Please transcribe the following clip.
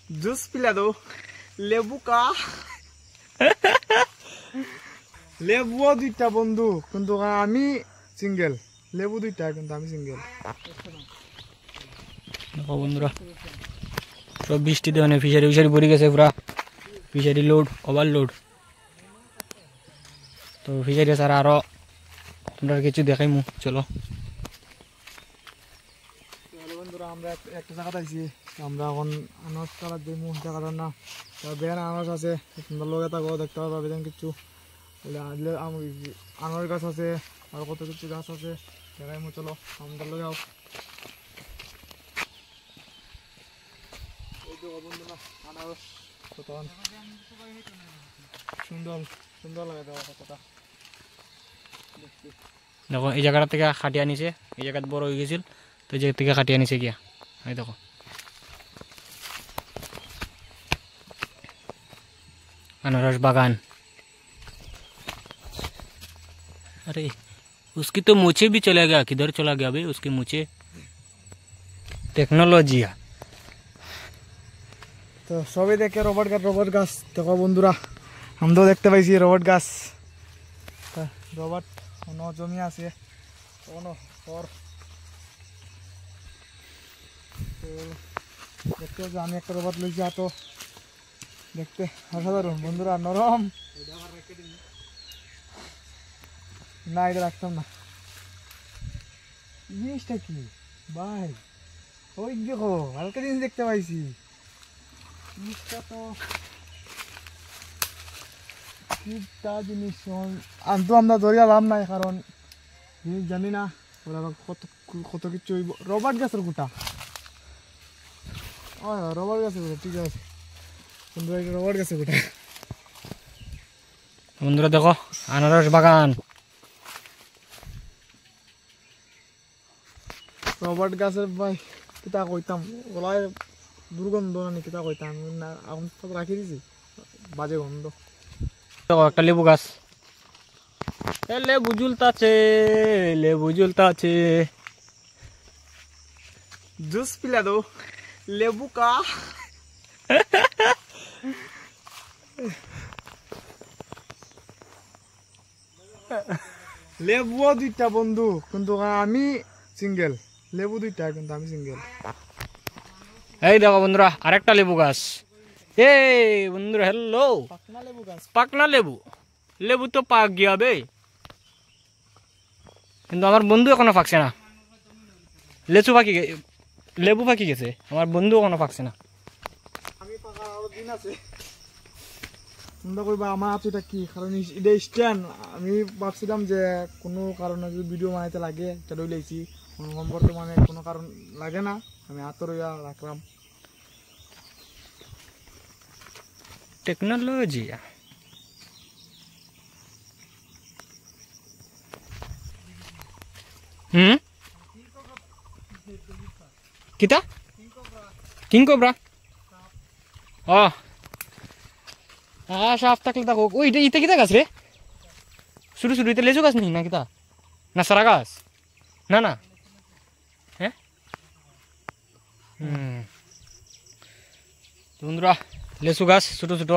Juice পিলা দো লেবু কা লেবুও দুইটা বন্ধু, কিন্তু আমি সিঙ্গেল। লেবু দুইটা, কিন্তু আমি সিঙ্গেল। দেখো বন্ধুরা, সব বৃষ্টিতে মানে ফিশারি ফিশারি ভরে গেছে পুরা। Fishery load, overload. তো ফিশারি ছাড়া আরো তোমরা কিছু দেখাইমু, চলো। বন্ধুরা, আমরা একটা জায়গাতে আইছি। আমরা এখন আনারস কালার দিমু জায়গাটার না। বেন আনারস আছে, সুন্দর লগে থাকো, দেখতে পাবা বেন কিছু আনারস গাছ আছে, আর কত কিছু গাছ আছে দেখাইমু। চলো আমাদের লগে আও। আনারস কত সুন্দর সুন্দর লাগে, দেওয়া কতটা দেখছি। দেখো এই জায়গাটা থেকে খাটিয়ে আনিছে, এই জায়গাটা বড় হয়ে গেছিল, তো এই জায়গা থেকে খাটিয়ে আনিছে গিয়া। এই দেখো अनारस बागान। अरे उसकी तो मूछे भी चला गया, किधर चला गया भाई उसकी मूछे। टेक्नोलॉजी है। তো সবই দেখে রবার্ট গাছ দেখো বন্ধুরা, আমরাও দেখতে পাইছি রবার্ট গাছ। রবার্ট কোনো জমি আছে, কোনো ওর দেখতে পাচ্ছি। আমি একটা রবার্ট লইছি, তো দেখতে অসাধারণ বন্ধুরা, নরম। না, এটা রাখতাম না। জিনিসটা কি ভাই? ওই দেখো, হালকা জিনিস দেখতে পাইছি। জিনিসটা তো জিনিস আনতো, আমরা ধরিয়া লাভ নাই, কারণ জিনিস জানি না ওরা কত কত কিছু। রবার্ট গাছের গোটা, রবার্ট গাছের গোটা, ঠিক আছে বন্ধুরা, এটা রবার্ট গাছের গোটা। বন্ধুরা দেখো আনারস বাগান। রবার্ট গাছের ভাই কিতা কইতাম, ওলাই দুর্গন্ধ না কিতা কইতাম না, এখন তো রাখি দিছি, বাজে গন্ধ। দেখো একটা লেবু গাছ, লেবু ঝুলতাছে, লেবু ঝুলতাছে। জুস পিলা দো লেবু কা লেবুও দুইটা বন্ধু, কিন্তু আমি সিঙ্গেল। লেবু দুইটা, কিন্তু আমি সিঙ্গেল। এই দেখো বন্ধুরা আরেকটা লেবু গাছ। এই বন্ধুরা হ্যালো, পাকনা লেবু গাছ, পাকনা লেবু। লেবু তো পাক গিয়া বে, কিন্তু আমার বন্ধু এখনো পাকছে না। লেবু পাকি গেছে, আমার বন্ধু এখনো পাকছে না। আমি পাকার আরো দিন আছে। চিন্তা করবা আমার হাতে এটা কি, কারণ এটা স্ট্যান্ড। আমি ভাবছিলাম যে কোনো কারণে যদি ভিডিও বানাইতে লাগে এটা লইলাইছি, বর্তমানে কোনো কারণ লাগে না, আমি হাতে রইয়া রাখলাম। টেকনোলজি। কিতা কিং কোবরা? ও সাপ থাকলে দেখো। ওই ইতে কিতা গাছ রে? শুরু শুরু ইতে লেচু গাছ নেই না কিতা? না সারা গাছ? না না, হ্যাঁ বন্ধুরা লেচু গাছ ছোট ছোট।